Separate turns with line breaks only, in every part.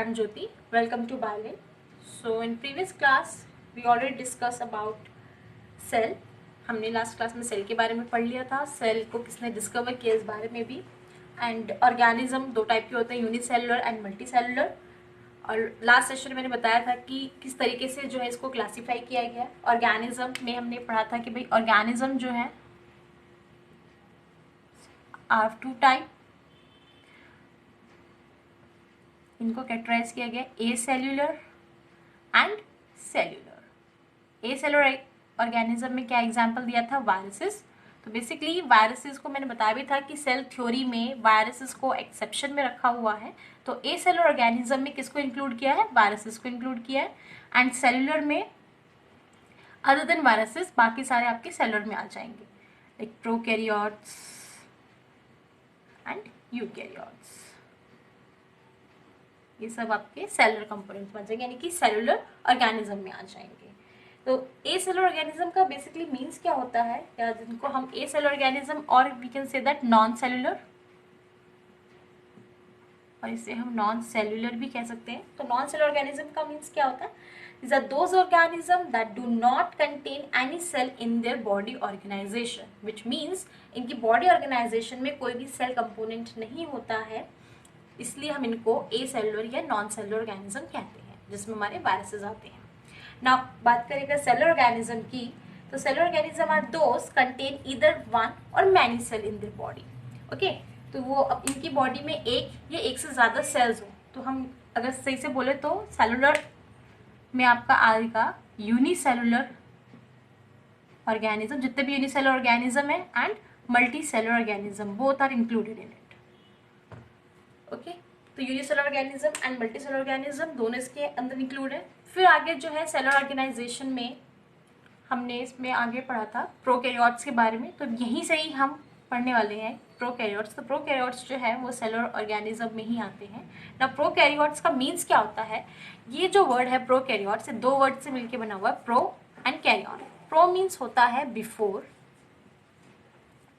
I'm Jyoti. Welcome to Biolin. So in previous class we already discussed about cell. हमने last class में cell के बारे में पढ़ लिया था, सेल को किसने डिस्कवर किया इस बारे में भी. एंड ऑर्गेनिज्म दो टाइप के होते हैं, यूनिसेलुलर एंड मल्टी सेलुलर. और लास्ट सेशन में मैंने बताया था कि किस तरीके से जो है इसको क्लासीफाई किया गया. ऑर्गेनिज्म में हमने पढ़ा था कि भाई ऑर्गेनिज्म जो है आर टू टाइप, इनको कैटेगराइज किया गया acellular and cellular. Acellular organism में क्या एग्जांपल दिया था, वायरसेस. तो बेसिकली वायरसेस को मैंने बताया भी था कि सेल थ्योरी में वायरसेस को एक्सेप्शन में रखा हुआ है. तो ए सेल्यूलर ऑर्गेनिज्म में किसको इंक्लूड किया है, वायरसेस को इंक्लूड किया है. एंड सेल्यूलर में अदर देन वायरसेस बाकी सारे आपके सेल्यूलर में आ जाएंगे, लाइक प्रोकैरियोट्स एंड यूकैरियोट्स. ये सब आपके सेलुलर कंपोनेंट्स बन जाएंगे, यानी कि सेलुलर ऑर्गेनिज्म में आ जाएंगे. तो ए सेलुलर ऑर्गेनिज्म का बेसिकली मीन्स क्या होता है, या जिनको हम ए सेलुलर ऑर्गेनिज्म और we can say that non cellular, और इसे हम नॉन सेलुलर भी कह सकते हैं. तो नॉन सेलुलर ऑर्गेनिज्म का मीन्स क्या होता है, these are those organisms that do not contain any cell in their body organization, which means इनकी बॉडी ऑर्गेनाइजेशन में कोई भी सेल कंपोनेंट नहीं होता है, इसलिए हम इनको ए सेलुलर या नॉन सेलुलर ऑर्गेनिज्म कहते हैं, जिसमें हमारे वायरसेस आते हैं. नाउ बात करेंगे सेलुलर ऑर्गेनिज्म की. तो cellular organism are those contain either one or many cell in their body. Okay, तो वो अब इनकी बॉडी में एक या एक से ज़्यादा सेल्स हो. तो हम अगर सही से बोले तो सेलुलर में आपका आएगा यूनिसेलुलर ऑर्गेनिज्म, जितने भी यूनिसेलुलर ऑर्गेनिज्म है, and multicellular organism, both are included in it. Okay, तो unicellular organism and multicellular organism दोनों इसके अंदर इंक्लूड है. फिर आगे जो है सेलुलर ऑर्गेनाइजेशन में हमने इसमें आगे पढ़ा था प्रोकैरियोट्स के बारे में. तो यहीं से ही हम पढ़ने वाले हैं प्रोकैरियोट्स. तो प्रोकैरियोट्स जो है वो सेलुलर ऑर्गेनिज्म में ही आते हैं. ना प्रोकैरियोट्स का मीन्स क्या होता है, ये जो वर्ड है प्रोकैरियोट्स, दो वर्ड से मिलकर बना हुआ है, pro and karyon. Pro means होता है बिफोर,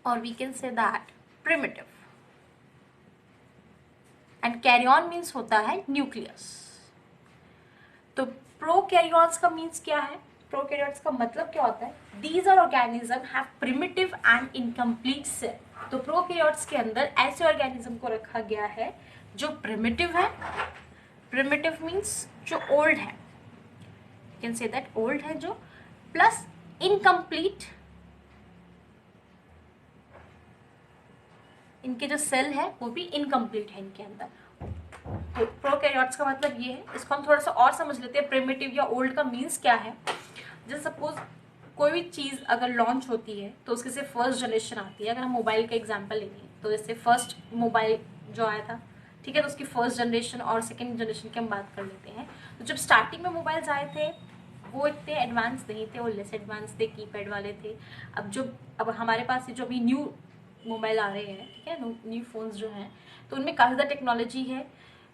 और we can say that primitive, and karyon means होता है न्यूक्लियस. तो प्रोकैरियोट्स का मीन्स क्या है, प्रोकैरियोट्स का मतलब क्या होता है, these are organism have primitive and incomplete cell. तो प्रोकैरियोट्स के अंदर ऐसे ऑर्गेनिज्म को रखा गया है जो प्रिमिटिव है. प्रिमिटिव मीन्स जो ओल्ड है, you can say that old है जो, प्लस इनकम्प्लीट, इनके जो सेल है वो भी इनकम्प्लीट है इनके अंदर. तो प्रोकैरियोट्स का मतलब ये है. इसको हम थोड़ा सा और समझ लेते हैं, प्रिमिटिव या ओल्ड का मीन्स क्या है. जैसे सपोज कोई भी चीज़ अगर लॉन्च होती है तो उसके से फर्स्ट जनरेशन आती है. अगर हम मोबाइल का एग्जांपल लेंगे तो जैसे फर्स्ट मोबाइल जो आया था, ठीक है, तो उसकी फर्स्ट जनरेशन और सेकेंड जनरेशन की हम बात कर लेते हैं. तो जब स्टार्टिंग में मोबाइल्स आए थे वो इतने एडवांस नहीं थे, वो लेस एडवांस थे, कीपैड वाले थे. अब हमारे पास ये जो अभी न्यू मोबाइल आ रहे हैं, ठीक है, न्यू फोन्स जो हैं, तो उनमें काफ़ी ज़्यादा टेक्नोलॉजी है,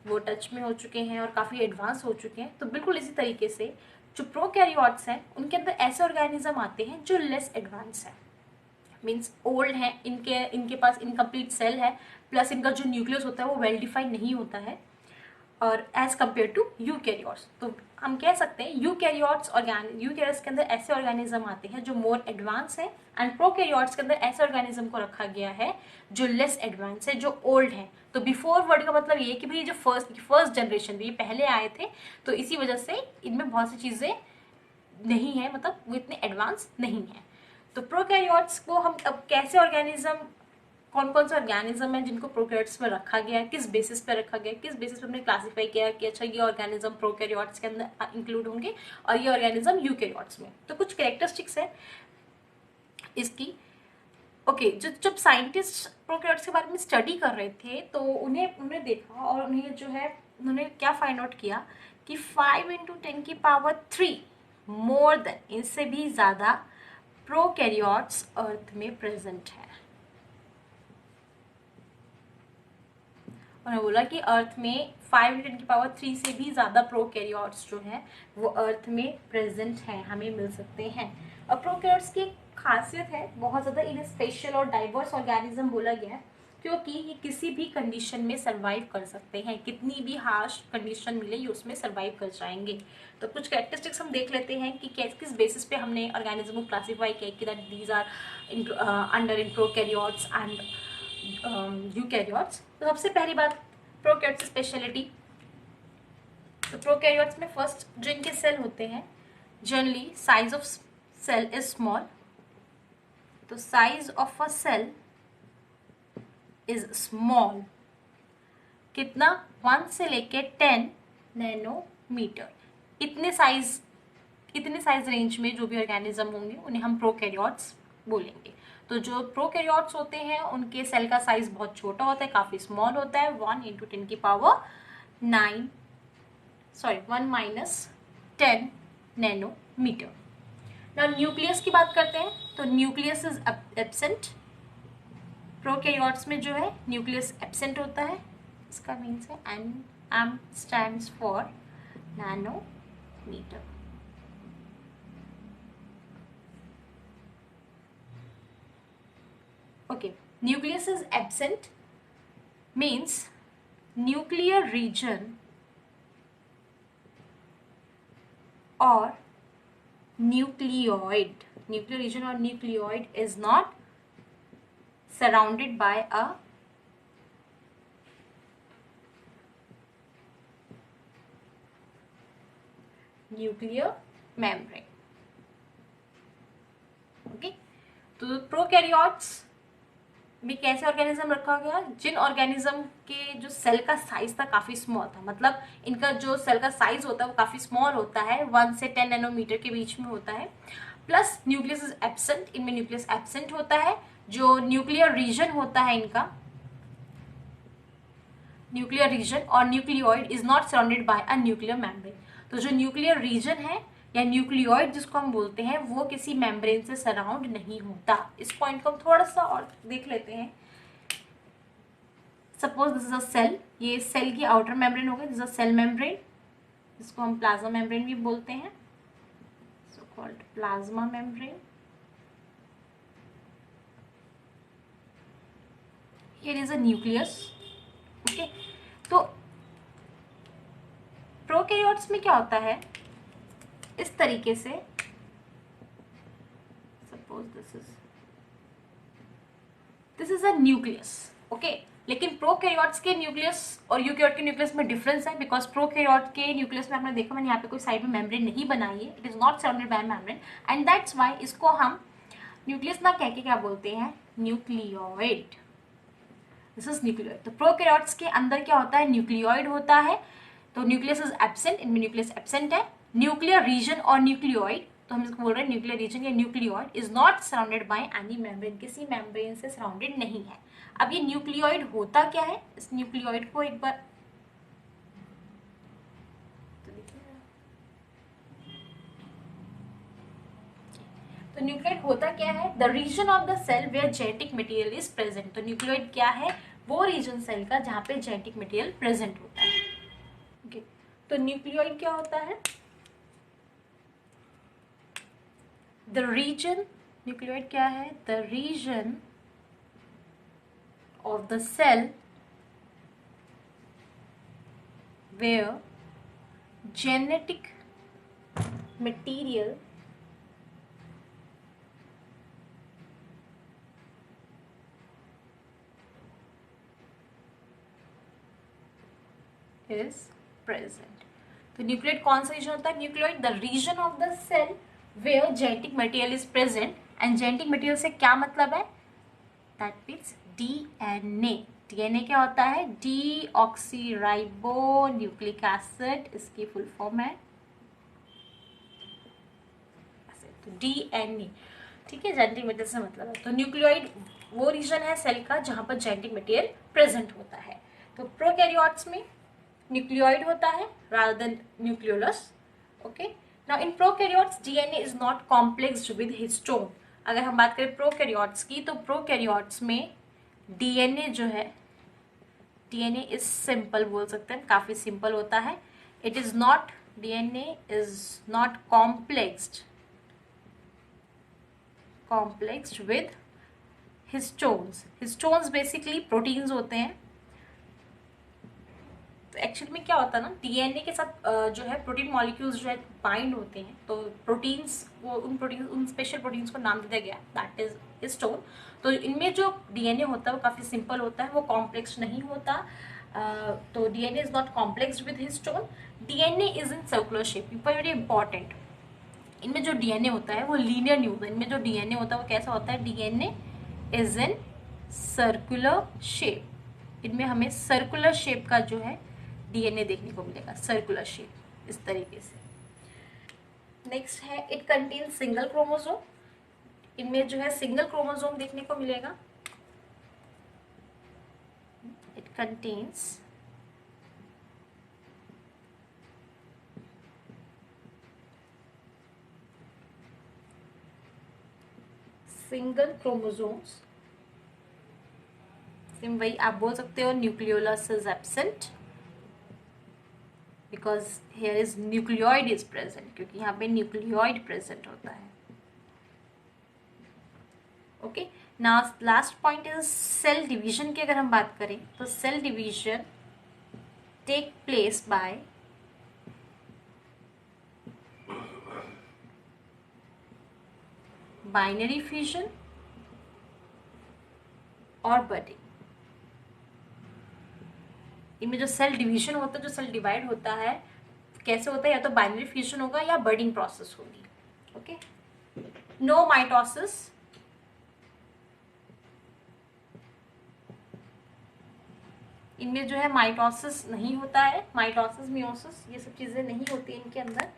वो टच में हो चुके हैं और काफ़ी एडवांस हो चुके हैं. तो बिल्कुल इसी तरीके से जो प्रोकैरियोट्स हैं उनके अंदर ऐसे ऑर्गेनिज्म आते हैं जो लेस एडवांस है, मीन्स ओल्ड है, इनके पास इनकम्प्लीट सेल है, प्लस इनका जो न्यूक्लियस होता है वो वेल डिफाइंड नहीं होता है, और एज कम्पेयर टू यूकैरियोट्स. तो हम कह सकते हैं यूकैरियोट्स के अंदर ऐसे ऑर्गेनिज्म आते हैं जो मोर एडवांस है, एंड प्रोकैरियोट्स के अंदर ऐसे ऑर्गेनिज्म को रखा गया है जो लेस एडवांस है, जो ओल्ड है. तो बिफोर वर्ड का मतलब ये कि भाई जो फर्स्ट जनरेशन भी पहले आए थे, तो इसी वजह से इनमें बहुत सी चीज़ें नहीं है, मतलब वो इतने एडवांस नहीं है. तो प्रोकैरियोट्स को हम अब कैसे ऑर्गेनिज्म, कौन कौन से ऑर्गेनिज्म है जिनको प्रोकैरियोट्स में रखा गया है, किस बेसिस पे रखा गया है, किस बेसिस पे हमने क्लासीफाई किया है कि अच्छा ये ऑर्गेनिज्म प्रोकैरियोट्स के अंदर इंक्लूड होंगे और ये ऑर्गेनिज्म यूकैरियोट्स में. तो कुछ कैरेक्टरिस्टिक्स है इसकी. ओके, जब साइंटिस्ट प्रोकैरियोट्स के बारे में स्टडी कर रहे थे तो उन्होंने देखा, और उन्होंने क्या फाइंड आउट किया कि 5 × 10⁻³ मोर देन, इनसे भी ज़्यादा प्रोकैरियोट्स अर्थ में प्रेजेंट है. उन्होंने बोला कि अर्थ में 5 × 10⁻³ से भी ज़्यादा प्रोकैरियोट्स जो हैं वो अर्थ में प्रेजेंट हैं, हमें मिल सकते हैं. और प्रोकैरियोट्स की खासियत है बहुत ज़्यादा, इन्हें स्पेशल और डाइवर्स ऑर्गेनिज्म बोला गया है. क्योंकि ये किसी भी कंडीशन में सर्वाइव कर सकते हैं, कितनी भी हार्श कंडीशन मिले ये उसमें सर्वाइव कर जाएंगे। तो कुछ कैरेक्टरिस्टिक्स हम देख लेते हैं कि किस बेसिस पे हमने ऑर्गेनिज्म को क्लासीफाई किया कि that these are under in prokaryotes and eukaryotes. तो सबसे पहली बात प्रोकैरियोट्स स्पेशलिटी। तो प्रोकैरियोट्स में फर्स्ट जो इनके सेल होते हैं, generally size of cell is small. तो size of a cell is small, कितना, 1 से लेके 10 नैनोमीटर। इतने साइज रेंज में जो भी ऑर्गेनिज्म होंगे उन्हें हम प्रोकैरियोट्स बोलेंगे। तो जो प्रोकैरियोट्स होते हैं उनके सेल का साइज बहुत छोटा होता है, काफी स्मॉल होता है, 1 × 10⁻10 नैनोमीटर। नाउ न्यूक्लियस की बात करते हैं। तो न्यूक्लियस इज एब्सेंट। प्रोकैरियोट्स में जो है न्यूक्लियस एब्सेंट होता है, इसका मीन्स है M stands for nanometre. Okay, nucleus is absent means nuclear region और nucleoid is not surrounded by a nuclear membrane. Okay, तो प्रोकैरियोट्स में कैसे ऑर्गेनिज्म रखा गया, जिन ऑर्गेनिज्म के जो सेल का साइज था काफी स्मॉल था, मतलब इनका जो सेल का साइज होता है वो काफी स्मॉल होता है, 1 से 10 नैनोमीटर के बीच में होता है, प्लस न्यूक्लियस इज एब्सेंट, इनमें न्यूक्लियस एब्सेंट होता है। जो न्यूक्लियर रीजन होता है इनका, न्यूक्लियर रीजन और nucleoid is not surrounded by a nuclear membrane. तो जो न्यूक्लियर रीजन है या न्यूक्लियोइड जिसको हम बोलते हैं वो किसी मेम्ब्रेन से सराउंड नहीं होता। इस पॉइंट को हम थोड़ा सा और देख लेते हैं। Suppose this is a cell, ये सेल की आउटर मेम्ब्रेन हो गई, this is a cell membrane, जिसको हम प्लाज्मा मेम्ब्रेन भी बोलते हैं, so called plasma membrane. Here is a nucleus. Okay, तो प्रोकैरियोट्स में क्या होता है, इस तरीके से, suppose this is a nucleus. Okay, लेकिन प्रोकैरियोट्स के न्यूक्लियस और यूकैरियोट के न्यूक्लियस में डिफरेंस है, बिकॉज प्रोकैरियोट के न्यूक्लियस में आपने देखा, मैंने यहाँ पे कोई साइड में मेम्ब्रेन नहीं बनाई है, it is not surrounded by membrane, and that's why इसको हम न्यूक्लियस ना कह के क्या बोलते हैं, न्यूक्लियोइड। This is nucleoid. तो प्रोकैरियोट्स के अंदर क्या होता है, न्यूक्लियोइड होता है। तो न्यूक्लियस इज एब्सेंट, इनमें न्यूक्लियस एब्सेंट है। न्यूक्लियर रीजन और न्यूक्लियोइड, तो हम इसको बोल रहे हैं न्यूक्लियर रीजन या nucleoid is not surrounded by any membrane, किसी मेम्ब्रेन से सराउंडेड नहीं है। अब ये न्यूक्लियोइड होता क्या है, इस न्यूक्लियोइड को एक बार तो न्यूक्लियोइड होता क्या है, the region of the cell where genetic material is present. तो न्यूक्लियोइड क्या है, वो रीजन सेल का जहाँ पे जेनेटिक मटेरियल प्रेजेंट होता है। ओके, तो न्यूक्लियोइड क्या होता है, द रीजन, न्यूक्लियोइड क्या है, the region of the cell where genetic material is present। तो न्यूक्लियोइड कौन सा रीजन होता है, nucleoid the region of the cell where genetic material is present. And genetic material से क्या मतलब है, दैट मीन्स डीएनए। डीएनए क्या होता है, डीऑक्सीराइबो न्यूक्लिक एसिड, इसकी फुल फॉर्म है तो डीएनए। ठीक है, जेनेटिक मटेरियल से मतलब है। तो न्यूक्लियोइड वो रीजन है सेल का जहां पर जेनेटिक मटेरियल प्रेजेंट होता है। तो प्रोकैरियोट्स में न्यूक्लियोइड होता है rather than nucleolus. Okay, now in prokaryotes DNA is not complexed with histone. अगर हम बात करें प्रोकैरियोट्स की, तो प्रोकैरियोट्स में डीएनए जो है, डीएनए इज सिंपल बोल सकते हैं, काफी सिंपल होता है। It is not, DNA is not complexed with histones basically proteins होते हैं। तो एक्चुअली में क्या होता है ना, डीएनए के साथ जो है प्रोटीन मॉलिक्यूल्स जो है बाइंड होते हैं, तो प्रोटीन्स वो उन स्पेशल प्रोटीन्स को नाम दिया गया, दैट इज हिस्टोन। तो इनमें जो डीएनए होता है वो काफ़ी सिंपल होता है, वो कॉम्प्लेक्स नहीं होता। तो DNA is not complex with histone. DNA is in circular shape, very important. इनमें जो डीएनए होता है वो लीनियर नहीं होता, इनमें जो डीएनए होता है वो कैसा होता है, DNA is in circular shape. इनमें हमें सर्कुलर शेप का जो है डीएनए देखने को मिलेगा, सर्कुलर शेप इस तरीके से। नेक्स्ट है इट कंटेन सिंगल क्रोमोसोम। इनमें जो है सिंगल क्रोमोसोम देखने को मिलेगा। It contains single chromosomes. Same वही आप बोल सकते हो, nucleolus is absent because here is nucleoid is present, क्योंकि यहाँ पे न्यूक्लियोइड प्रेजेंट होता है। Okay, now last point is cell division की अगर हम बात करें तो cell division take place by binary fusion और बडिंग। इनमें जो सेल डिवीजन होता है, जो सेल डिवाइड होता है, कैसे होता है, या तो बाइनरी फ्यूजन होगा या बडिंग प्रोसेस होगी। Okay, no mitosis. इनमें जो है माइटोसिस नहीं होता है, माइटोसिस मियोसिस ये सब चीजें नहीं होती इनके अंदर।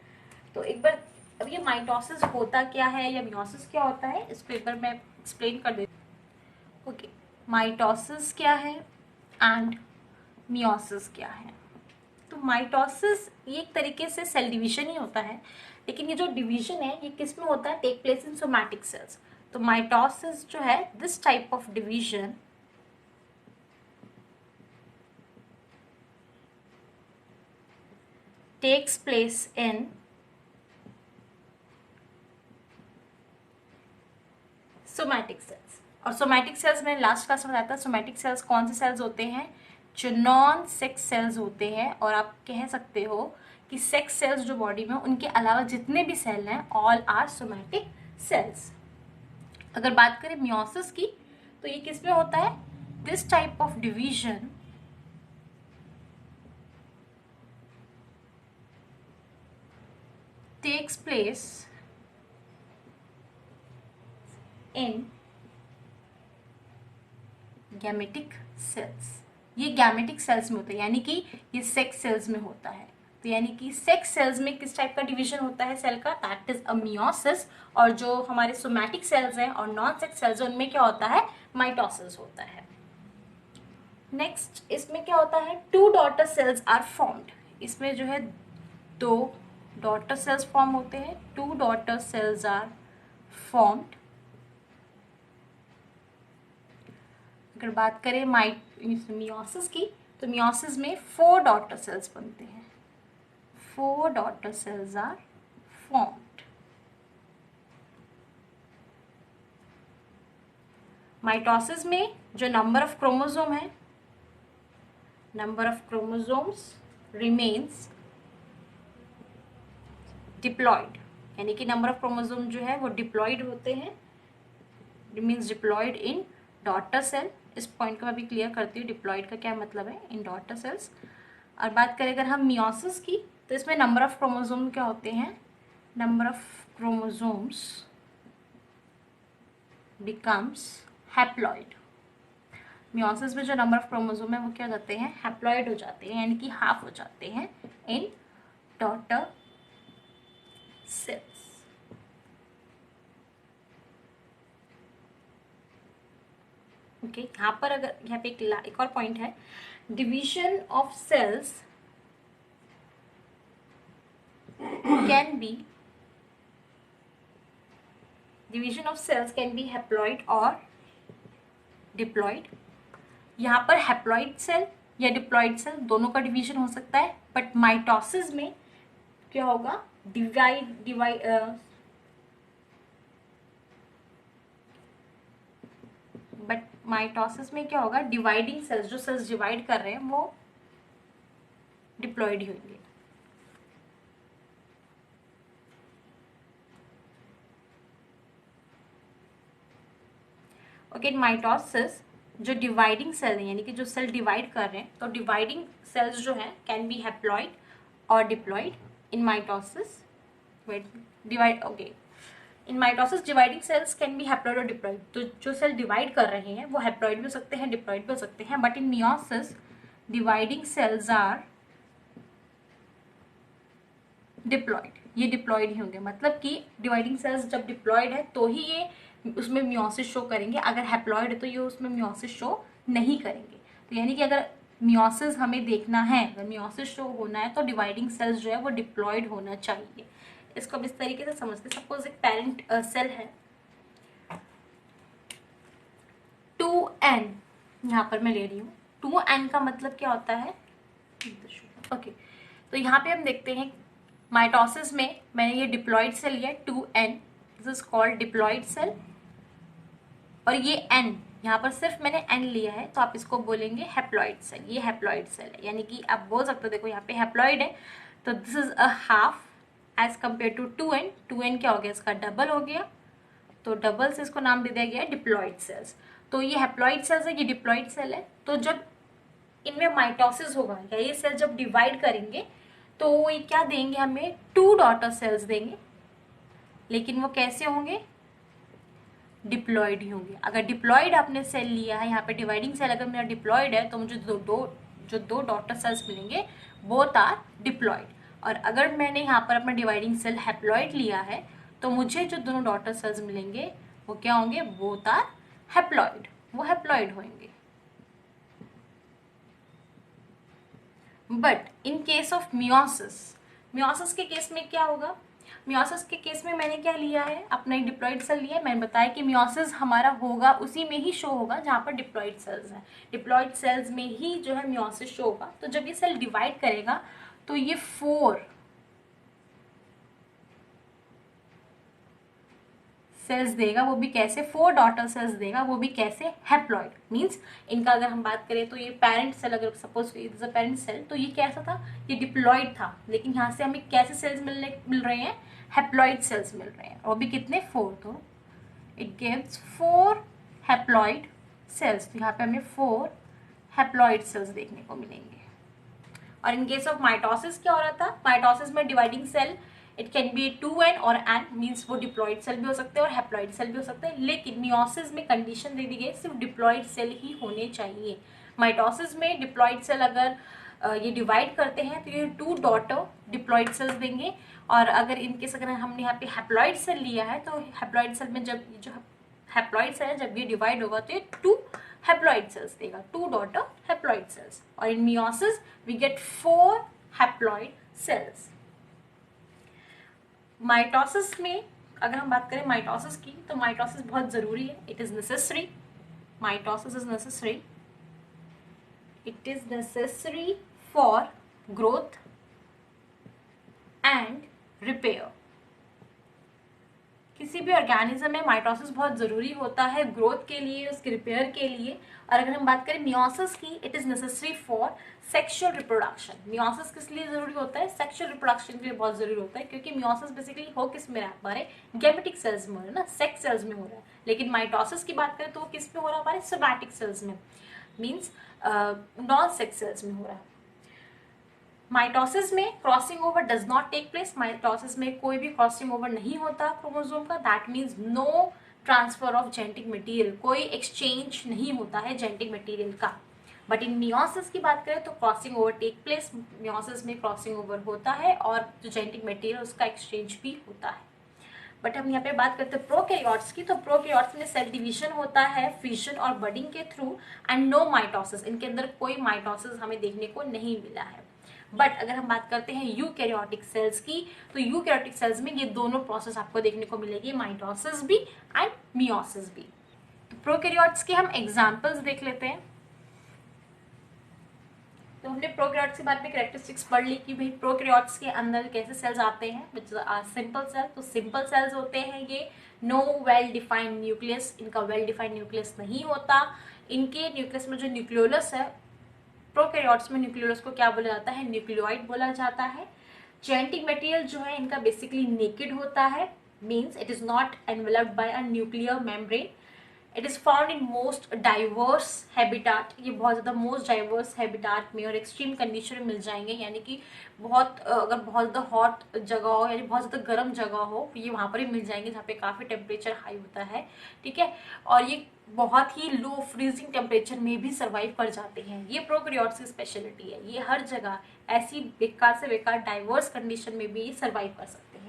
तो एक बार अब ये माइटोसिस होता क्या है या मियोसिस क्या होता है, इसको एक बार मैं एक्सप्लेन कर देती हूँ। ओके, माइटोसिस क्या है एंड मियोसिस क्या है। तो माइटोसिस ये एक तरीके से सेल डिवीजन ही होता है, लेकिन ये जो डिवीजन है ये किस में होता है, take place in somatic cells. तो माइटोसिस जो है, this type of division takes place in somatic cells. और सोमैटिक सेल्स मैंने लास्ट क्लास में बताया था, सोमैटिक सेल्स कौन से सेल्स होते हैं, जो नॉन सेक्स सेल्स होते हैं। और आप कह सकते हो कि सेक्स सेल्स जो बॉडी में, उनके अलावा जितने भी सेल हैं ऑल आर सोमैटिक सेल्स। अगर बात करें मियोसिस की, तो ये किस में होता है, this type of division takes place in gametic cells. ये गैमेटिक सेल्स में होता है, यानी कि ये सेक्स सेल्स में होता है। तो यानी कि सेक्स सेल्स में किस टाइप का डिवीजन होता है सेल का, दैट इज अ मियोसिस। और जो हमारे सोमैटिक सेल्स हैं और नॉन सेक्स सेल्स हैं, उनमें क्या होता है, माइटोसिस होता है। नेक्स्ट इसमें क्या होता है, two daughter cells are formed. इसमें जो है दो डॉटर सेल्स फॉर्म होते हैं, two daughter cells are formed. अगर बात करें मियोसिस की, तो मियोसिस में 4 डॉटर सेल्स बनते हैं, 4 daughter cells are formed. Mitosis में जो नंबर ऑफ क्रोमोसोम है, number of chromosomes remains diploid, यानी कि नंबर ऑफ क्रोमोसोम जो है वो डिप्लॉयड होते हैं, रिमेन्स डिप्लॉयड इन डॉटर सेल। इस पॉइंट को मैं भी क्लियर करती हूँ, डिप्लॉयड का क्या मतलब है इन डॉटर सेल्स। और बात करें अगर हम मियोसिस की, तो इसमें नंबर ऑफ क्रोमोसोम क्या होते हैं, number of chromosomes becomes haploid. Meiosis में जो नंबर ऑफ क्रोमोसोम है वो क्या हो जाते हैं, हैप्लॉइड हो जाते हैं, यानी कि हाफ हो जाते हैं इन डॉटर सेल्स। ओके, यहाँ पर अगर यहाँ पे एक और पॉइंट है, division of sales can B, division of sales can be haploid और डिप्लॉइड। यहाँ पर हैप्लॉइड सेल या डिप्लॉइड सेल दोनों का डिवीजन हो सकता है, बट माइटोसिस में क्या होगा, बट माइटोसिस में क्या होगा, डिवाइडिंग सेल्स, जो सेल्स डिवाइड कर रहे हैं वो डिप्लॉयड होंगे। ओके, माइटोसिस जो डिवाइडिंग सेल है, यानी कि जो सेल डिवाइड कर रहे हैं, तो डिवाइडिंग सेल्स जो है कैन बी हैप्लॉइड और diploid in mitosis. Divide, okay, in mitosis dividing cells can be haploid और डिप्लॉयड। तो जो सेल डिवाइड कर रहे हैं वो हैप्लॉइड भी हो सकते हैं, डिप्लॉयड भी हो सकते हैं, but in meiosis dividing cells are diploid. ये डिप्लॉयड ही होंगे, मतलब कि डिवाइडिंग सेल्स जब डिप्लॉयड है तो ही ये उसमें मियोसिस शो करेंगे, अगर हैप्लॉयड है तो ये उसमें मियोसिस शो नहीं करेंगे। तो यानी कि अगर मियोसिस हमें देखना है, अगर मियोसिस शो होना है तो डिवाइडिंग सेल्स जो है वो डिप्लॉयड होना चाहिए। इसको अब इस तरीके से समझते हैं। सपोज एक पेरेंट सेल है 2n, यहाँ पर मैं ले रही हूँ 2n का मतलब क्या होता है, ओके, तो यहाँ पे हम देखते हैं माइटोसिस में मैंने ये डिप्लॉयड सेल लिया 2n, this is called diploid cell. और ये n, यहाँ पर सिर्फ मैंने n लिया है तो आप इसको बोलेंगे हैप्लॉयड सेल। ये हैप्लॉयड सेल है, यानी कि आप बोल सकते हो, देखो यहाँ पे हैप्लॉयड है तो this is a half as compare to 2n। 2n क्या हो गया, इसका डबल हो गया, तो डबल से इसको नाम दे दिया गया है डिप्लॉयड सेल्स। तो ये हैप्लॉयड सेल्स है, ये डिप्लॉयड सेल है। तो जब इनमें माइटोसिस होगा या ये सेल जब डिवाइड करेंगे तो वो ये क्या देंगे, हमें 2 डॉटर सेल्स देंगे, लेकिन वो कैसे होंगे, डिप्लॉयड ही होंगे। अगर डिप्लॉयड आपने सेल लिया है, यहाँ पे डिवाइडिंग सेल अगर मेरा डिप्लॉयड है तो मुझे दो डॉटर सेल्स मिलेंगे, बोथ आर डिप्लॉयड। और अगर मैंने यहाँ पर अपना डिवाइडिंग सेल हैप्लॉयड लिया है तो मुझे जो दोनों डॉटर सेल्स मिलेंगे वो क्या होंगे, बोथ आर हैप्लॉयड, वो हैप्लॉयड होंगे। But in case of meiosis, meiosis के केस में क्या होगा, मियोसिस के केस में मैंने क्या लिया है, अपना एक डिप्लॉयड सेल लिया है। मैंने बताया कि मियोसिस हमारा होगा उसी में ही शो होगा जहाँ पर डिप्लॉयड सेल्स हैं, डिप्लॉयड सेल्स में ही जो है मियोसिस शो होगा। तो जब ये सेल डिवाइड करेगा तो ये 4 सेल्स देगा, वो भी कैसे, 4 डॉटर सेल्स देगा, वो भी कैसे, हैप्लॉयड। मीन्स इनका अगर हम बात करें तो ये पेरेंट सेल, अगर suppose is a parent cell, तो ये कैसा था, ये डिप्लॉयड था, लेकिन यहाँ से हमें कैसे सेल्स मिल रहे हैं, हैप्लॉयड सेल्स मिल रहे हैं, और भी कितने, 4। तो इट गिव्स 4 हैप्लॉयड सेल्स। तो यहाँ पे हमें 4 हैप्लॉयड सेल्स देखने को मिलेंगे। और इन केस ऑफ माइटोसिस क्या हो रहा था, माइटोसिस में dividing cell it can be 2n और n, मीन्स वो डिप्लॉयड सेल भी हो सकते हैं और हैप्लॉयड सेल भी हो सकते हैं। लेकिन मियोसिस में कंडीशन दे दी गई सिर्फ डिप्लॉयड सेल ही होने चाहिए। माइटोसिस में डिप्लॉयड सेल अगर ये डिवाइड करते हैं तो ये 2 डॉटर डिप्लॉयड सेल्स देंगे। और अगर इनकेस अगर हमने यहाँ पे हैप्लॉयड सेल लिया है तो हैप्लॉयड सेल में जब जो हैप्लॉयड सेल है जब ये डिवाइड होगा तो ये 2 हैप्लॉयड सेल्स देगा, 2 डॉटर हैप्लॉयड सेल्स। और in meiosis we get 4 haploid cells. Mitosis में अगर हम बात करें माइटोसिस की, तो माइटोसिस बहुत जरूरी है, it is necessary, mitosis is necessary, it is necessary for growth and repair. किसी भी ऑर्गेनिज्म में माइटोसिस बहुत जरूरी होता है ग्रोथ के लिए, उसके रिपेयर के लिए। और अगर हम बात करें मियोसिस की, it is necessary for sexual reproduction. Meiosis किस लिए जरूरी होता है, सेक्सुअल रिप्रोडक्शन के लिए बहुत जरूरी होता है, क्योंकि मियोसिस बेसिकली हो किस में रहा है, हमारे गैमेटिक सेल्स में हो रहा है ना, सेक्स सेल्स में हो रहा है। लेकिन माइटोसिस की बात करें तो किस में हो रहा है, हमारे सोमैटिक सेल्स में, मीन्स नॉन सेक्स सेल्स में हो रहा है। माइटोसिस में crossing over does not take place, mitosis में कोई भी क्रॉसिंग ओवर नहीं होता क्रोमोसोम का, that means no transfer of genetic material, कोई एक्सचेंज नहीं होता है जेनेटिक मटेरियल का। बट इन मियोसिस की बात करें तो crossing over take place, meiosis में क्रॉसिंग ओवर होता है और जो जेनेटिक मटेरियल उसका एक्सचेंज भी होता है। बट हम यहाँ पे बात करते हैं प्रोकैरियोट्स की, तो प्रोकैरियोट्स में सेल डिवीजन होता है फिशन और बडिंग के थ्रू एंड नो माइटोसिस, इनके अंदर कोई माइटोसिस हमें देखने को नहीं मिला है। बट अगर हम बात करते हैं यूकैरियोटिक सेल्स की, तो यूकैरियोटिक सेल्स में ये दोनों प्रोसेस आपको देखने को मिलेगी, माइटोसिस भी एंड मियोसिस भी। तो प्रोकैरियोट्स के हम एग्जांपल्स देख लेते हैं। तो हमने प्रोकैरियोट्स के बारे में कैरेक्टरिस्टिक्स पढ़ ली कि भाई प्रोकैरियोट्स के अंदर कैसे सेल्स आते हैं, विच आर सिंपल सेल। तो सिंपल सेल्स होते हैं ये, नो वेल डिफाइंड न्यूक्लियस, इनका वेल डिफाइंड न्यूक्लियस नहीं होता। इनके न्यूक्लियस में जो न्यूक्लियोलस है, प्रोकैरियोट्स में न्यूक्लियोलस को क्या बोला जाता है, न्यूक्लियोइड बोला जाता है। जेनेटिक मटेरियल जो है इनका बेसिकली नेकेड होता है, means it is not enveloped by a nuclear membrane. It is found in most diverse habitat, ये बहुत ज़्यादा मोस्ट डाइवर्स हैबिटाट में और एक्सट्रीम कंडीशन में मिल जाएंगे, यानी कि बहुत अगर बहुत ज़्यादा हॉट जगह हो यानी बहुत ज़्यादा गर्म जगह हो ये वहाँ पर ही मिल जाएंगे जहाँ पे काफ़ी टेम्परेचर हाई होता है, ठीक है। और ये बहुत ही लो फ्रीजिंग टेम्परेचर में भी सर्वाइव कर जाते हैं। ये प्रोकैरियोट्स की स्पेशलिटी है, ये हर जगह ऐसी बेकार से बेकार डाइवर्स कंडीशन में भी सर्वाइव कर सकते हैं।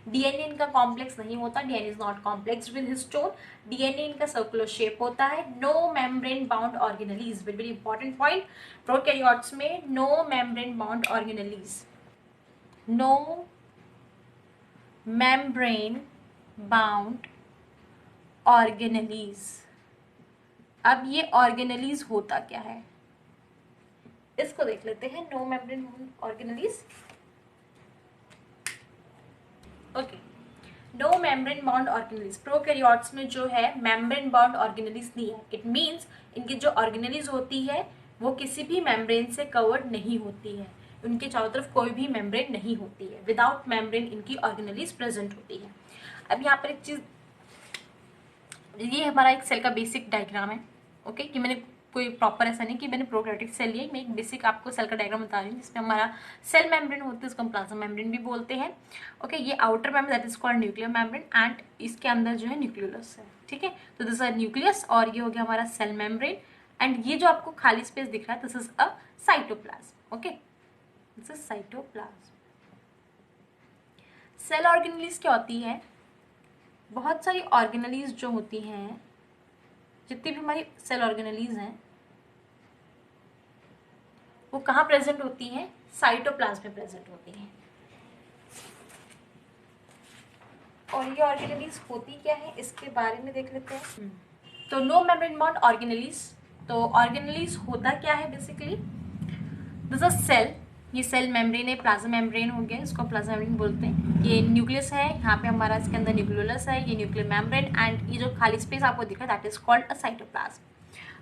डीएनए इनका कॉम्प्लेक्स नहीं होता, DNA is not complex with histone. DNA इनका सर्कुलर शेप होता है। No membrane bound organelles, very very important point, prokaryotes में no membrane bound organelles, no membrane bound organelles. अब ये ऑर्गेनेलीज होता क्या है इसको देख लेते हैं। No membrane organelles, okay. No membrane bound organelles, prokaryotes में जो है मेम्ब्रेन बाउंड ऑर्गेनेलीज नहीं है। इट मीन्स इनकी जो ऑर्गेनेलीज होती है वो किसी भी मेम्ब्रेन से कवर्ड नहीं होती है, उनके चारों तरफ कोई भी मेम्ब्रेन नहीं होती है, विदाउट मेम्ब्रेन इनकी ऑर्गेनेलीज प्रेजेंट होती है। अब यहाँ पर एक चीज, ये हमारा एक सेल का बेसिक डायग्राम है, ओके। कि मैंने कोई प्रॉपर ऐसा नहीं कि मैंने प्रोकैरियोटिक सेल लिया, मैं एक बेसिक आपको सेल का डायग्राम बता रही हूँ जिसमें हमारा सेल मेम्ब्रेन होती है, उसको हम प्लाज्मा मेम्ब्रेन भी बोलते हैं, ओके। ये outer membrane that is called nuclear membrane and इसके अंदर जो है न्यूक्लियोलस है, ठीक है। तो दिस इज न्यूक्लियस और ये हो गया हमारा सेल मेम्ब्रेन एंड ये जो आपको खाली स्पेस दिख रहा है this is a cytoplasm, okay, this is cytoplasm. Cell organelles क्या होती है, बहुत सारी ऑर्गेनेलीज जो होती हैं, जितनी भी हमारी सेल ऑर्गेनेलीज हैं वो कहाँ प्रेजेंट होती हैं, साइटोप्लाज्म में प्रेजेंट होती हैं। और ये ऑर्गेनेलीज होती क्या है इसके बारे में देख लेते हैं। तो नो मेम्ब्रेन बाउंड ऑर्गेनेलीज, तो ऑर्गेनेलीज होता क्या है बेसिकली, दिस इज सेल, ये सेल मेम्ब्रेन है, प्लाज्मा मेम्ब्रेन हो गया, इसको प्लाज्मा मेम्ब्रेन बोलते हैं। ये न्यूक्लियस है, यहाँ पे हमारा इसके अंदर न्यूक्लियोलस है, ये न्यूक्लियर मेम्ब्रेन एंड ये जो खाली स्पेस आपको दिखा that is called a cytoplasm.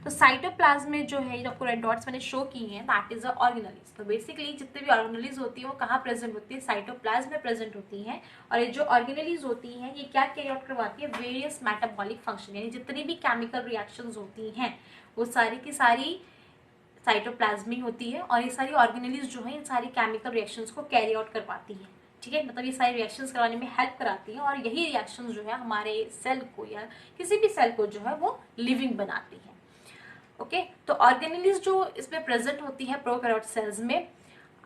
तो साइटोप्लाज्म में जो है, जो आपको रेड डॉट्स मैंने शो की हैं दैट इज अ ऑर्गेनेलीज। तो बेसिकली जितने भी ऑर्गेनेलीज होती है वो कहाँ प्रेजेंट होती है, साइटोप्लाज्म में प्रेजेंट होती हैं। और ये जो ऑर्गेनेलीज होती हैं ये क्या कैरी आउट करवाती है, वेरियस मेटाबॉलिक फंक्शन, यानी जितनी भी केमिकल रिएक्शंस होती हैं वो सारी की सारी साइटोप्लाज्म में होती है। और ये सारी ऑर्गेनेलीज जो है इन सारी केमिकल रिएक्शंस को कैरी आउट करवाती है, ठीक है। मतलब ये सारी रिएक्शंस करवाने में हेल्प कराती है और यही रिएक्शंस जो है हमारे सेल को या किसी भी सेल को जो है वो लिविंग बनाती है, ओके। तो ऑर्गेनेलीज जो इसमें प्रेजेंट होती है प्रोकैरियोट सेल्स में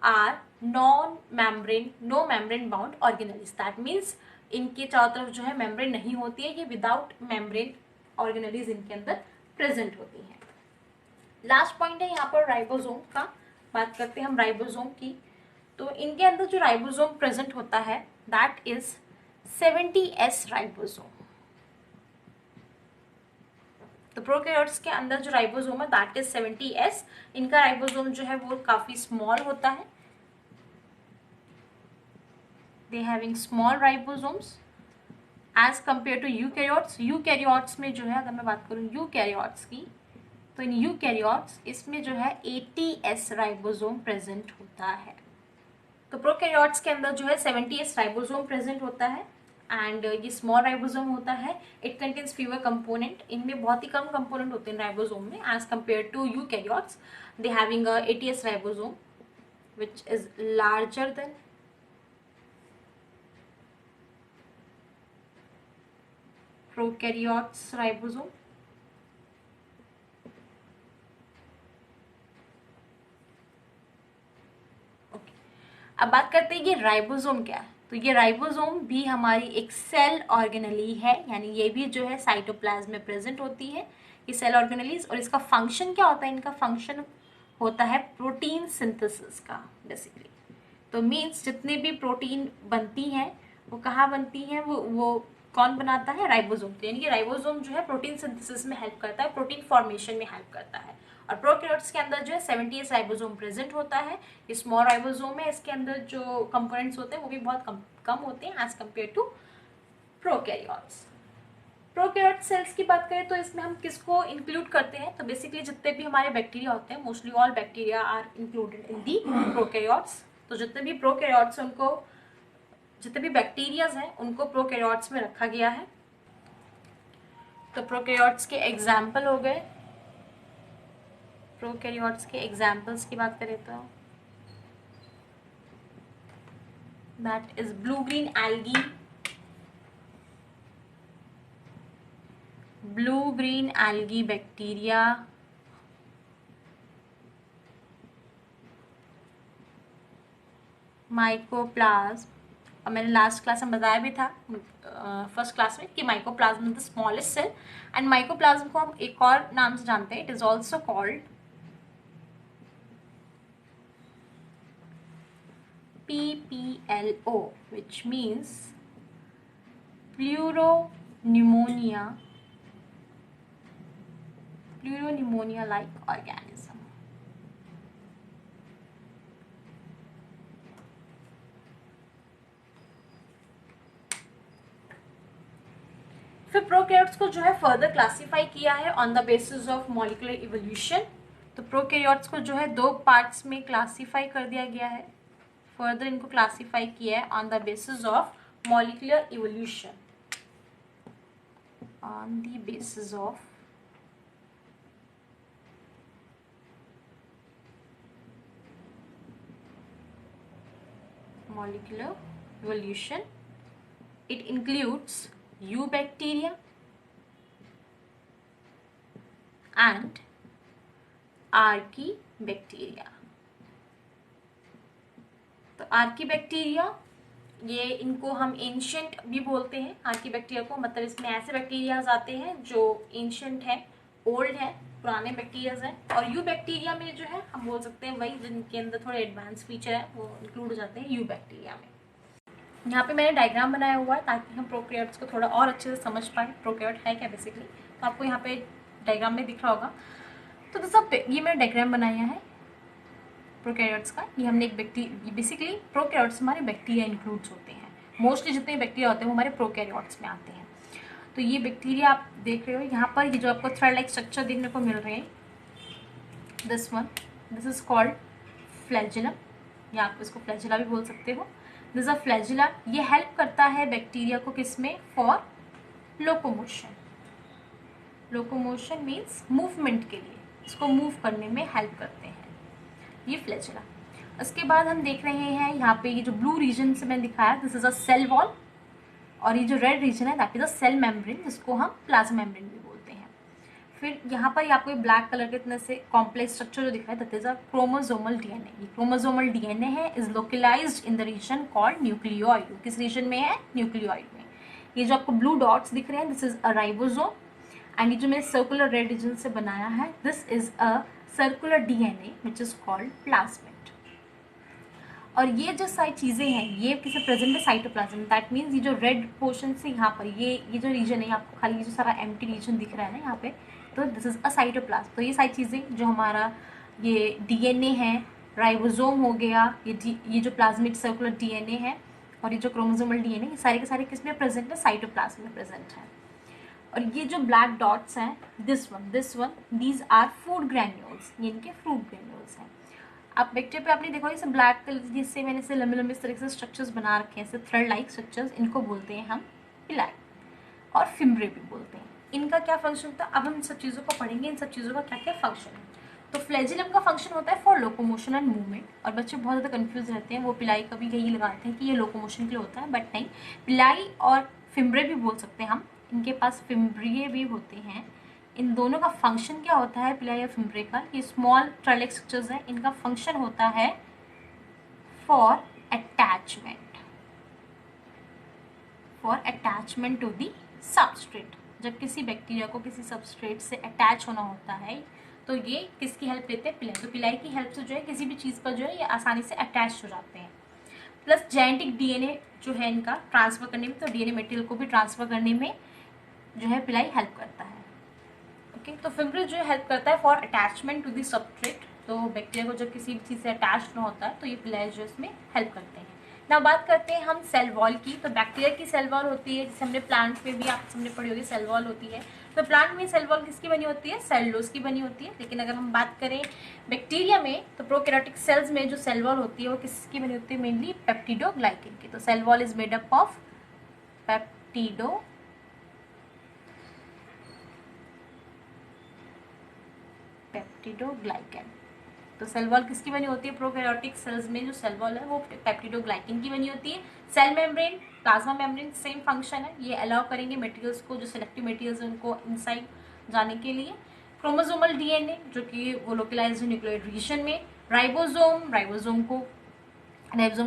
are no membrane bound organelles, that means इनके चारों तरफ जो है मेम्ब्रेन नहीं होती है, ये विदाउट मेम्ब्रेन ऑर्गेनेलीज इनके अंदर प्रेजेंट होती है। लास्ट पॉइंट है यहाँ पर राइबोसोम का, बात करते हैं हम राइबोसोम की। तो इनके अंदर जो राइबोसोम प्रेजेंट होता है दैट इज 70S राइबोसोम। तो प्रोकैरियोट्स के अंदर जो राइबोसोम है दैट इज 70S। इनका राइबोसोम जो है वो काफी स्मॉल होता है, they having small ribosomes as compare to eukaryotes. Eukaryotes में जो है अगर मैं बात करूँ यूकैरियोट्स की, तो इन यूकैरियोट्स इसमें जो है 80S राइबोसोम प्रेजेंट होता है। तो प्रोकैरियोट्स के अंदर जो है 70S राइबोसोम प्रेजेंट होता है एंड ये स्मॉल राइबोसोम होता है। इट कंटेन्स फ्यूअर कंपोनेंट, इनमें बहुत ही कम कंपोनेंट होते हैं राइबोसोम में as compare to eukaryotes. They having a 80S ribosome which is larger than prokaryotes ribosome। अब बात करते हैं ये राइबोसोम क्या है। तो ये राइबोसोम भी हमारी एक सेल ऑर्गेनेली है, यानी ये भी जो है साइटोप्लाज्म में प्रेजेंट होती है ये सेल ऑर्गेनेलीज। और इसका फंक्शन क्या होता है, इनका फंक्शन होता है प्रोटीन सिंथेसिस का बेसिकली। तो मीन्स जितने भी प्रोटीन बनती हैं वो कहाँ बनती हैं, वो कौन बनाता है, राइबोसोम। यानी कि राइबोसोम जो है प्रोटीन सिंथेसिस में हेल्प करता है, प्रोटीन फॉर्मेशन में हेल्प करता है। और प्रोकैरियोट्स के अंदर जो है 78 राइबोसोम प्रेजेंट होता है। ये स्मॉल राइबोसोम है, इसके अंदर जो कंपोनेंट्स होते हैं वो भी बहुत कम होते हैं as compare to prokaryotes. Prokaryote cells की बात करें तो इसमें हम किसको इंक्लूड करते हैं, तो बेसिकली जितने भी हमारे बैक्टीरिया होते हैं, mostly all bacteria are included in the prokaryotes. तो जितने भी प्रोकैरियोट्स हैं उनको, जितने भी बैक्टीरियाज हैं उनको प्रोकैरियोट्स में रखा गया है। तो प्रोकैरियोट्स के एग्जाम्पल हो गए, प्रोकैरियोट्स के एग्जाम्पल्स की बात करें तो that is blue green algae, blue green algae bacteria, mycoplasma, और मैंने लास्ट क्लास में बताया भी था फर्स्ट क्लास में कि mycoplasma is the smallest cell, and mycoplasma को हम एक और नाम से जानते हैं, it is also called PPLO, which means pleuropneumonia like organism। फिर प्रोकैरियोट्स को जो है फर्दर क्लासिफाई किया है on the basis of molecular evolution. तो प्रोकैरियोट्स को जो है दो पार्ट्स में क्लासिफाई कर दिया गया है, फर्दर इनको क्लासिफाई किया है on the basis of molecular evolution, on the basis of molecular evolution. It includes eubacteria and archaebacteria। तो आर्कीबैक्टीरिया, ये इनको हम एंशियंट भी बोलते हैं आर्कीबैक्टीरिया को, मतलब इसमें ऐसे बैक्टीरियाज आते हैं जो एंशियंट है, ओल्ड है, पुराने बैक्टीरियाज हैं। और यू बैक्टीरिया में जो है हम बोल सकते हैं वही जिनके अंदर थोड़े एडवांस फीचर है वो इंक्लूड हो जाते हैं यू बैक्टीरिया में। यहाँ पे मैंने डायग्राम बनाया हुआ है ताकि हम प्रोकैरियोट्स को थोड़ा और अच्छे से समझ पाए प्रोकैरियोट है क्या बेसिकली। तो आपको यहाँ पे डायग्राम में दिख रहा होगा। तो दोस्तों ये मैंने डायग्राम बनाया है प्रोकैरियोट्स का। ये हमने एक बेसिकली प्रोकैरियोट्स हमारे बैक्टीरिया इंक्लूड्स होते हैं, मोस्टली जितने बैक्टीरिया होते हैं वो हमारे प्रोकैरियोट्स में आते हैं। तो ये बैक्टीरिया आप देख रहे हो यहाँ पर, ये जो आपको थ्रेड लाइक स्ट्रक्चर देखने को मिल रहे हैं, this one, this is called flagellum, या आप इसको फ्लैजिला भी बोल सकते हो। दिस अ फ्लैजिला, ये हेल्प करता है बैक्टीरिया को किसमें, for locomotion. Locomotion means movement के लिए, इसको मूव करने में हेल्प करते हैं ये फ्लैजिला। उसके बाद हम देख रहे हैं यहाँ पे ये जो ब्लू रीजन से मैंने दिखाया, this is a cell wall, और ये जो रेड रीजन है that is a cell membrane, जिसको हम प्लाज्मा मेम्ब्रेन भी बोलते हैं। फिर यहाँ पर आपको ये ब्लैक कलर के इतने से कॉम्प्लेक्स स्ट्रक्चर जो दिख रहा है that is a chromosomal DNA. ये क्रोमोसोमल डीएनए है, is localized in the region called nucleoid. किस रीजन में है, न्यूक्लियोइड में। ये जो आपको ब्लू डॉट्स दिख रहे हैं this is a ribosome, and ये जो मैंने सर्कुलर रेड रीजन से बनाया है this is a circular DNA which is called plasmid. और ये जो सारी चीज़ें हैं ये किसे प्रेजेंट है, साइटोप्लाज्म। दैट मीन्स ये जो रेड पोर्शन से यहाँ पर ये जो रीजन है, आपको खाली ये जो सारा एम्प्टी रीजन दिख रहा है ना यहाँ पे, तो दिस इज अ साइटोप्लाज्म। तो ये सारी चीज़ें जो हमारा ये डीएनए है, राइबोसोम हो गया, ये जो प्लाज्मिड सर्कुलर डीएनए है, और ये जो क्रोमोसोमल डीएनए, ये सारे के सारे किस में प्रेजेंट है, साइटोप्लाज्म में प्रेजेंट है। और ये जो ब्लैक डॉट्स हैं, this one, these are food granules, ये इनके फ्रूट ग्रैन्यूल्स हैं। आप पिक्चर पे आपने देखो इसे ब्लैक कलर, जिससे मैंने इसे लंबे लंबे इस तरीके से स्ट्रक्चर्स बना रखे हैं, ऐसे थ्रेड लाइक स्ट्रक्चर्स, इनको बोलते हैं हम पिलाई, और फिम्ब्रे भी बोलते हैं। इनका क्या फंक्शन होता है, अब हम इन सब चीज़ों को पढ़ेंगे, इन सब चीज़ों का क्या क्या फंक्शन है। तो फ्लैजिलम का फंक्शन होता है फॉर लोकोमोशन एंड मूवमेंट, और बच्चे बहुत ज़्यादा कंफ्यूज रहते हैं, वो पिलाई का भी यही लगाते हैं कि ये लोकोमोशन के लिए होता है, बट नहीं, पिलाई और फिम्ब्रे भी बोल सकते हैं हम, इनके पास फिम्ब्रिये भी होते हैं। इन दोनों का फंक्शन क्या होता है, पिलाई या फिम्ब्रे का, ये स्मॉल थ्रेड स्ट्रक्चर्स हैं, इनका फंक्शन होता है for attachment, for attachment to the substrate. जब किसी बैक्टीरिया को किसी सबस्ट्रेट से अटैच होना होता है तो ये किसकी हेल्प लेते हैं, पिलाई। तो पिलाई की हेल्प से जो है किसी भी चीज़ पर जो है ये आसानी से अटैच हो जाते हैं। प्लस जेनेटिक डीएनए जो है इनका ट्रांसफर करने में, तो डीएनए मटेरियल को भी ट्रांसफर करने में जो है पिलाई हेल्प करता है। ओके, तो फिब्रिल जो हेल्प करता है for attachment to the substrate, तो बैक्टीरिया को जब किसी भी चीज़ से अटैच ना होता है तो ये फिलाए जो इसमें हेल्प करते हैं। ना बात करते हैं हम सेल वॉल की। तो बैक्टीरिया की सेल वॉल होती है, जैसे हमने प्लांट में भी आप सबने पढ़ी होगी सेल वॉल होती है। तो प्लांट में सेल वॉल किसकी बनी होती है? सेलुलोज की बनी होती है। लेकिन अगर हम बात करें बैक्टीरिया में, तो प्रोकैरियोटिक सेल्स में जो सेल वॉल होती है वो किसकी बनी होती है? मेनली पेप्टिडोग्लाइकेन की। तो cell wall is made up of peptidoglycan. तो सेल वॉल किसकी बनी होती है? प्रोकैरियोटिक सेल्स में जो सेल वॉल है वो पेप्टिडोग्लाइकेन की बनी होती है। Cell membrane, plasma membrane same function है, ये अलाउ करेंगे मटेरियल्स को, जो सिलेक्टिव मटेरियल्स हैं उनको इनसाइड जाने के लिए। क्रोमोसोमल डीएनए जो कि वो लोकलाइज्ड न्यूक्लियोइड रीजन में। राइबोसोम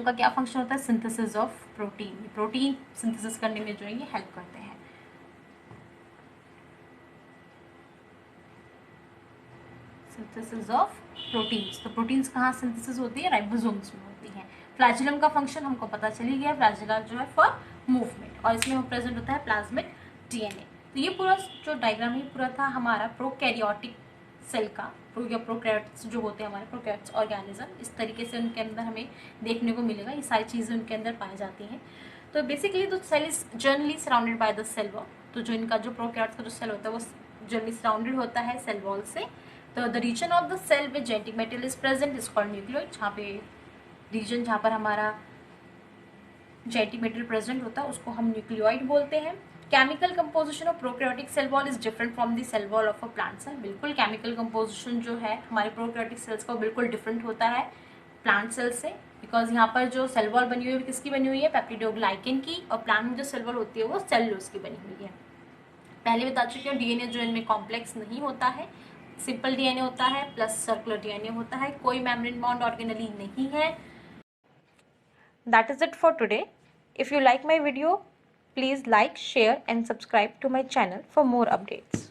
का क्या फंक्शन होता है? सिंथेसिस ऑफ प्रोटीन सिंथेसिस करने में जो है ये हेल्प करते हैं। सिंथेसिस ऑफ प्रोटीन्स, तो प्रोटीन्स कहाँ सिंथेसिस होती है? राइबोसोम्स में होती है। फ्लैजिलम का फंक्शन हमको पता चल ही गया, फ्लैजिला जो है फॉर मूवमेंट, और इसमें प्रेजेंट होता है प्लाज्मिक डीएनए। तो ये पूरा जो डायग्राम है पूरा था हमारा प्रोकैरियोटिक सेल का। प्रोकैरियोट्स जो होते हैं हमारे प्रोकैरियोट्स ऑर्गेनिज्म, इस तरीके से उनके अंदर हमें देखने को मिलेगा, ये सारी चीज़ें उनके अंदर पाई जाती हैं। तो basically the cell is generally surrounded by the cell wall. तो जो इनका जो प्रोकैरियोट्स का जो सेल होता है वो जनरली सराउंडेड होता है सेल वॉल से। तो the region of the cell with genetic material is present is called nucleoid. जहाँ पे रीजन जहाँ पर हमारा जेनेटिक मटेरियल प्रेजेंट होता है उसको हम न्यूक्लियोइड बोलते हैं। Chemical composition of prokaryotic cell wall is different from the cell wall of a plant cell. बिल्कुल केमिकल कंपोजिशन जो है हमारे प्रोकैरियोटिक सेल्स का बिल्कुल डिफरेंट होता है प्लांट सेल से, बिकॉज यहाँ पर जो सेल वॉल बनी हुई है किसकी बनी हुई है? पेप्टिडोग्लाइकेन की, और प्लांट में जो सेल वॉल होती है वो सेलुलोज की बनी हुई है। पहले बता चुके हैं डीएनए जो इनमें कॉम्प्लेक्स नहीं होता है, सिंपल डीएनए होता है प्लस सर्कुलर डीएनए होता है, कोई मेम्ब्रेन बॉन्ड ऑर्गेनेली नहीं है। That is it for today. If you like my video, please like, share and subscribe to my channel for more updates.